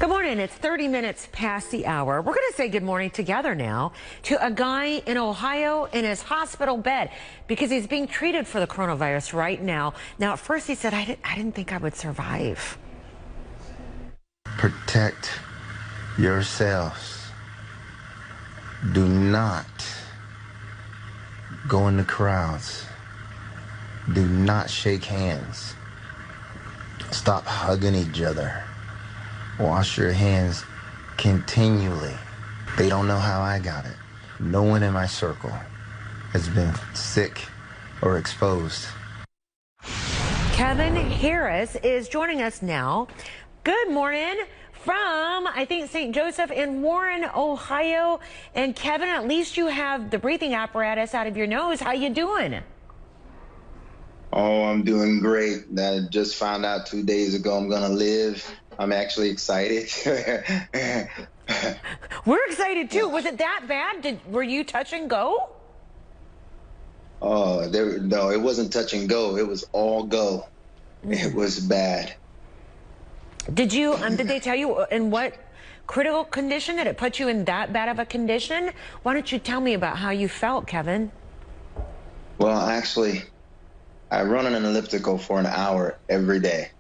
Good morning. It's 30 minutes past the hour. We're going to say good morning together now to a guy in Ohio in his hospital bed because he's being treated for the coronavirus right now. Now, at first he said, I didn't think I would survive. Protect yourselves. Do not go in the crowds. Do not shake hands. Stop hugging each other. Wash your hands continually. They don't know how I got it. No one in my circle has been sick or exposed. Kevin Harris is joining us now. Good morning from, I think, St. Joseph in Warren, Ohio. And Kevin, at least you have the breathing apparatus out of your nose. How you doing? Oh, I'm doing great. I just found out 2 days ago I'm gonna live. I'm actually excited. We're excited too. Was it that bad? Were you touch and go? Oh, no, it wasn't touch and go. It was all go. It was bad. Did they tell you in what critical condition that it put you in that bad of a condition? Why don't you tell me about how you felt, Kevin? Well, actually, I run on an elliptical for an hour every day.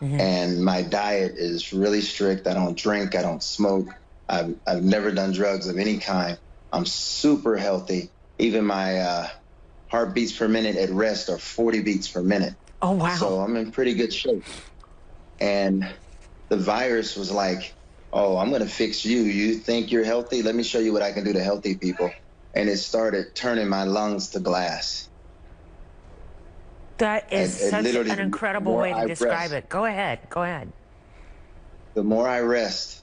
And my diet is really strict. I don't drink. I don't smoke. I've never done drugs of any kind. I'm super healthy. Even my heartbeats per minute at rest are 40 beats per minute. Oh, wow. So I'm in pretty good shape. And the virus was like, oh, I'm going to fix you. You think you're healthy? Let me show you what I can do to healthy people. And it started turning my lungs to glass. That is such an incredible way to describe it. Go ahead. Go ahead. The more I rest,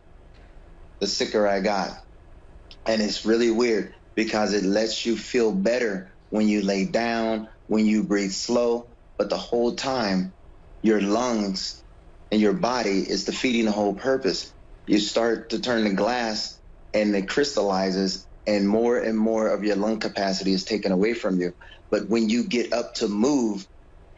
the sicker I got. And it's really weird because it lets you feel better when you lay down, when you breathe slow. But the whole time, your lungs and your body is defeating the whole purpose. You start to turn to glass and it crystallizes and more of your lung capacity is taken away from you. But when you get up to move,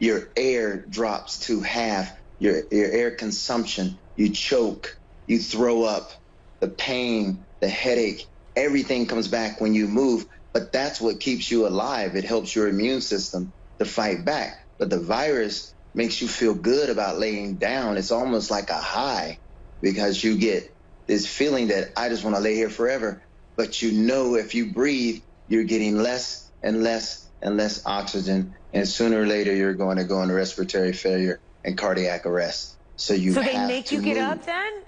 your air drops to half, your air consumption, you choke, you throw up, the pain, the headache, everything comes back when you move, but that's what keeps you alive. It helps your immune system to fight back. But the virus makes you feel good about laying down. It's almost like a high because you get this feeling that I just want to lay here forever. But you know if you breathe, you're getting less and less and less oxygen, and sooner or later you're going to go into respiratory failure and cardiac arrest. So they make you get up then?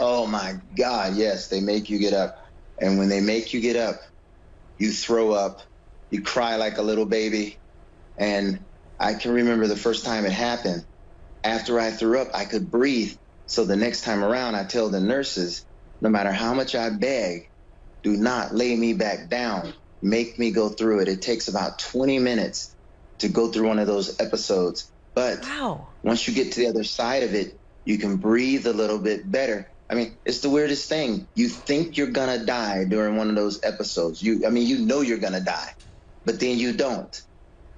Oh my God, yes, they make you get up. And when they make you get up, you throw up, you cry like a little baby. And I can remember the first time it happened. After I threw up, I could breathe. So the next time around, I tell the nurses, no matter how much I beg, do not lay me back down. Make me go through it. It takes about 20 minutes to go through one of those episodes. But once you get to the other side of it, you can breathe a little bit better. I mean, it's the weirdest thing. You think you're going to die during one of those episodes. You know you're going to die, but then you don't.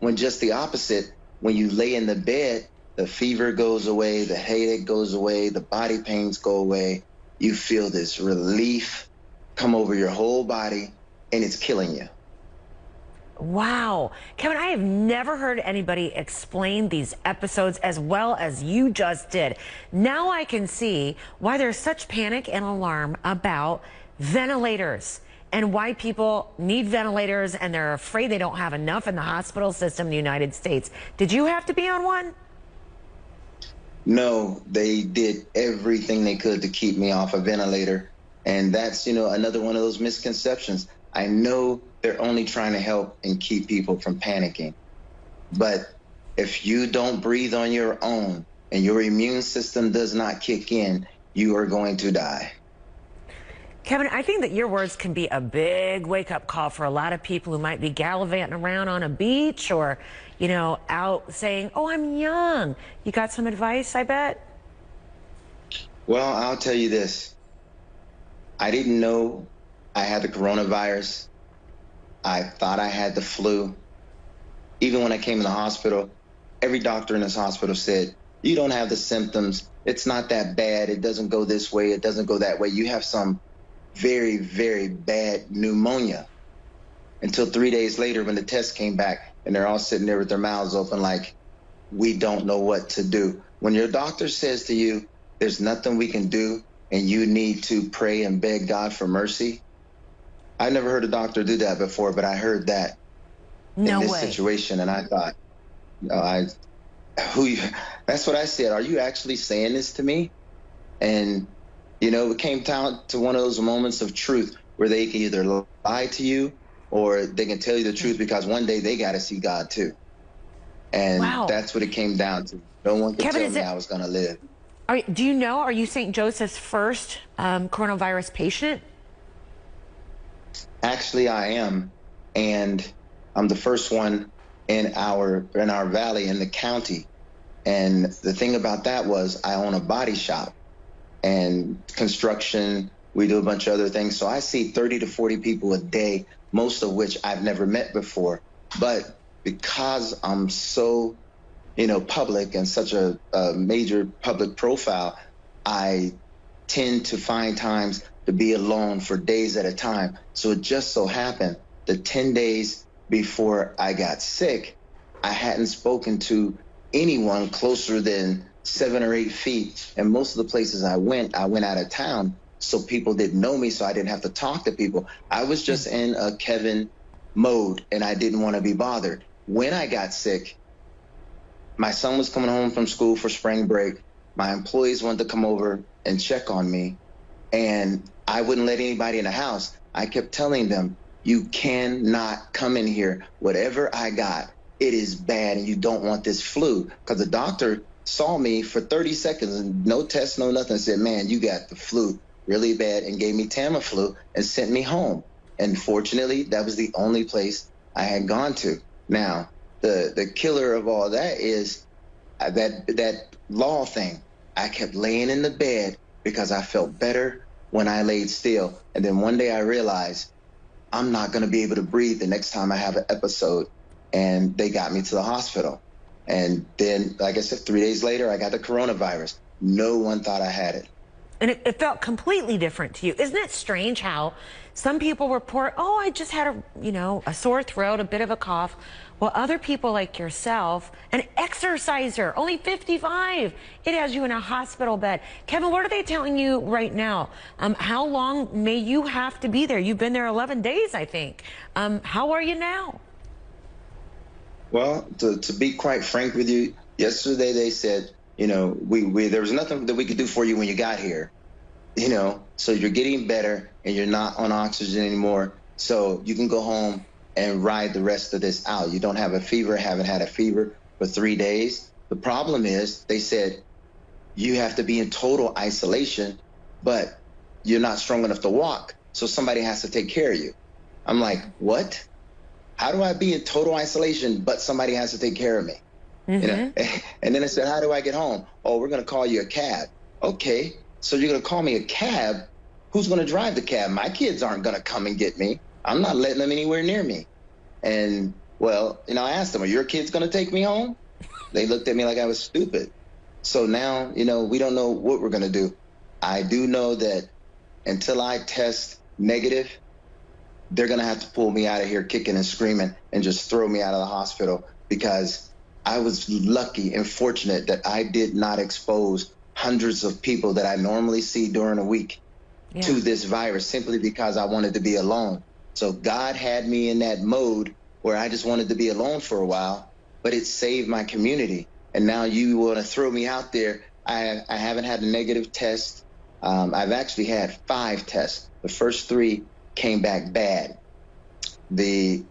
When just the opposite, when you lay in the bed, the fever goes away, the headache goes away, the body pains go away. You feel this relief come over your whole body, and it's killing you. Wow. Kevin, I have never heard anybody explain these episodes as well as you just did. Now I can see why there's such panic and alarm about ventilators and why people need ventilators and they're afraid they don't have enough in the hospital system in the United States. Did you have to be on one? No, they did everything they could to keep me off a ventilator. And that's, another one of those misconceptions. I know they're only trying to help and keep people from panicking. But if you don't breathe on your own and your immune system does not kick in, you are going to die. Kevin, I think that your words can be a big wake-up call for a lot of people who might be gallivanting around on a beach or, out saying, oh, I'm young. You got some advice, I bet? Well, I'll tell you this. I didn't know I had the coronavirus. I thought I had the flu. Even when I came in the hospital, every doctor in this hospital said, you don't have the symptoms. it's not that bad. It doesn't go this way. It doesn't go that way. You have some very, very bad pneumonia. Until 3 days later when the test came back and they're all sitting there with their mouths open like, we don't know what to do. When your doctor says to you, there's nothing we can do and you need to pray and beg God for mercy. I never heard a doctor do that before, but I heard that in this situation. And I thought, that's what I said. Are you actually saying this to me? And, it came down to one of those moments of truth where they can either lie to you or they can tell you the truth because one day they got to see God too. And that's what it came down to. No one could tell me I was going to live. Do you know, are you St. Joseph's first coronavirus patient? Actually, I am. And I'm the first one in our valley, in the county. And the thing about that was I own a body shop and construction. We do a bunch of other things. So I see 30 to 40 people a day, most of which I've never met before. But because I'm so, public and such a major public profile, I tend to find times to be alone for days at a time. So it just so happened that 10 days before I got sick, I hadn't spoken to anyone closer than 7 or 8 feet. And most of the places I went out of town. So people didn't know me, so I didn't have to talk to people. I was just in a Kevin mode and I didn't want to be bothered. When I got sick, my son was coming home from school for spring break. My employees wanted to come over and check on me, and I wouldn't let anybody in the house. I kept telling them, you cannot come in here. Whatever I got, it is bad, and you don't want this flu. Because the doctor saw me for 30 seconds, and no test, no nothing, said, man, you got the flu really bad, and gave me Tamiflu and sent me home. And fortunately, that was the only place I had gone to. Now, the killer of all that is that law thing. I kept laying in the bed because I felt better when I laid still. And then one day I realized I'm not going to be able to breathe the next time I have an episode. And they got me to the hospital. And then, like I said, 3 days later, I got the coronavirus. No one thought I had it. And it felt completely different to you. Isn't it strange how some people report, oh, I just had a sore throat, a bit of a cough. Well, other people like yourself, an exerciser, only 55, it has you in a hospital bed. Kevin, what are they telling you right now? How long may you have to be there? You've been there 11 days, I think. How are you now? Well, to be quite frank with you, yesterday they said, there was nothing that we could do for you when you got here, so you're getting better and you're not on oxygen anymore. So you can go home and ride the rest of this out. You don't have a fever, haven't had a fever for 3 days. The problem is they said you have to be in total isolation, but you're not strong enough to walk. So somebody has to take care of you. I'm like, what? How do I be in total isolation, but somebody has to take care of me? And then I said, how do I get home? Oh, we're going to call you a cab. Okay, so you're going to call me a cab? Who's going to drive the cab? My kids aren't going to come and get me. I'm not letting them anywhere near me. And, well, I asked them, are your kids going to take me home? They looked at me like I was stupid. So now, we don't know what we're going to do. I do know that until I test negative, they're going to have to pull me out of here kicking and screaming and just throw me out of the hospital, because I was lucky and fortunate that I did not expose hundreds of people that I normally see during a week to this virus, simply because I wanted to be alone. So God had me in that mode where I just wanted to be alone for a while, but it saved my community. And now you want to throw me out there. I haven't had a negative test. I've actually had 5 tests. The first 3 came back bad. The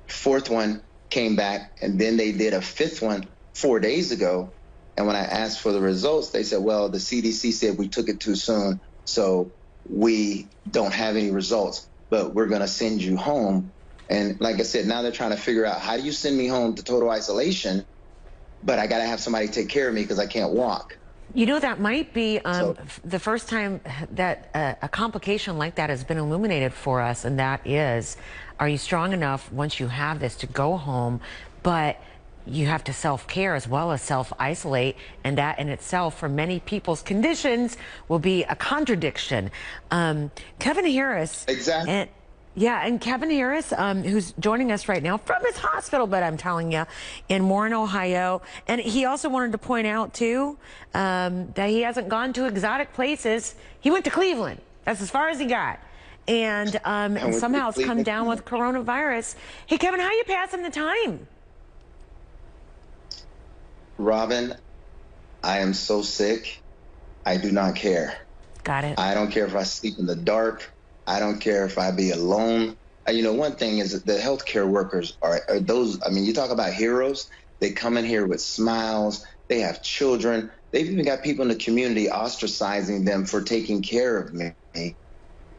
4th one came back, and then they did a 5th one 4 days ago. And when I asked for the results, they said, well, the CDC said we took it too soon, so we don't have any results, but we're going to send you home. And like I said, now they're trying to figure out, how do you send me home to total isolation, but I got to have somebody take care of me because I can't walk? That might be the first time that a complication like that has been illuminated for us, and that is, are you strong enough once you have this to go home? But you have to self-care as well as self-isolate, and that in itself for many people's conditions will be a contradiction. Kevin Harris. Exactly. And Kevin Harris, who's joining us right now from his hospital bed, I'm telling you, in Warren, Ohio. And he also wanted to point out, too, that he hasn't gone to exotic places. He went to Cleveland. That's as far as he got. And somehow has come down with coronavirus. Hey, Kevin, how you passing the time? Robin, I am so sick, I do not care. Got it. I don't care if I sleep in the dark. I don't care if I be alone. You know, one thing is that the healthcare workers are those, I mean, you talk about heroes. They come in here with smiles. They have children. They've even got people in the community ostracizing them for taking care of me.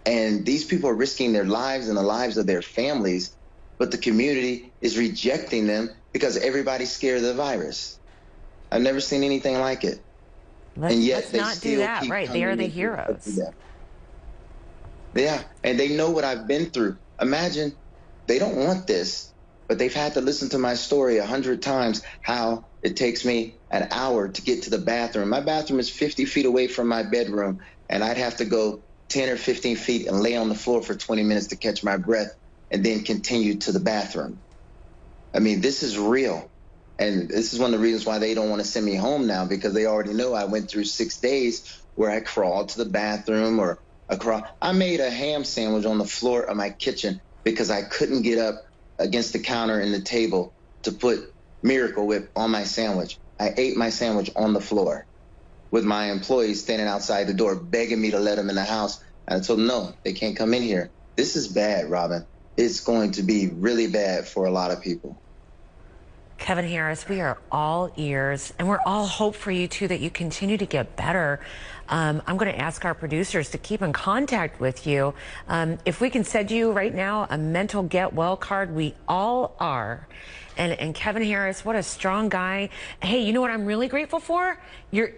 And these people are risking their lives and the lives of their families, but the community is rejecting them because everybody's scared of the virus. I've never seen anything like it. Let's they not still do that, keep right? They are the coming heroes. Yeah, and they know what I've been through. Imagine, they don't want this, but they've had to listen to my story 100 times, how it takes me an hour to get to the bathroom. My bathroom is 50 feet away from my bedroom, and I'd have to go 10 or 15 feet and lay on the floor for 20 minutes to catch my breath and then continue to the bathroom. I mean, this is real. And this is one of the reasons why they don't want to send me home now, because they already know I went through 6 days where I crawled to the bathroom or I made a ham sandwich on the floor of my kitchen because I couldn't get up against the counter and the table to put Miracle Whip on my sandwich. I ate my sandwich on the floor with my employees standing outside the door begging me to let them in the house. And I told them, no, they can't come in here. This is bad, Robin. It's going to be really bad for a lot of people. Kevin Harris, we are all ears, and we're all hope for you, too, that you continue to get better. I'm going to ask our producers to keep in contact with you. If we can send you right now a mental get well card, we all are. And Kevin Harris, what a strong guy. Hey, you know what I'm really grateful for? Your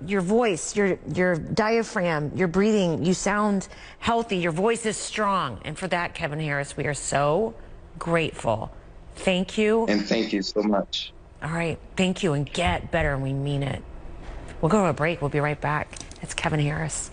voice, your diaphragm, your breathing. You sound healthy. Your voice is strong. And for that, Kevin Harris, we are so grateful. Thank you. And thank you so much. All right. Thank you. And get better. And we mean it. We'll go to a break. We'll be right back. It's Kevin Harris.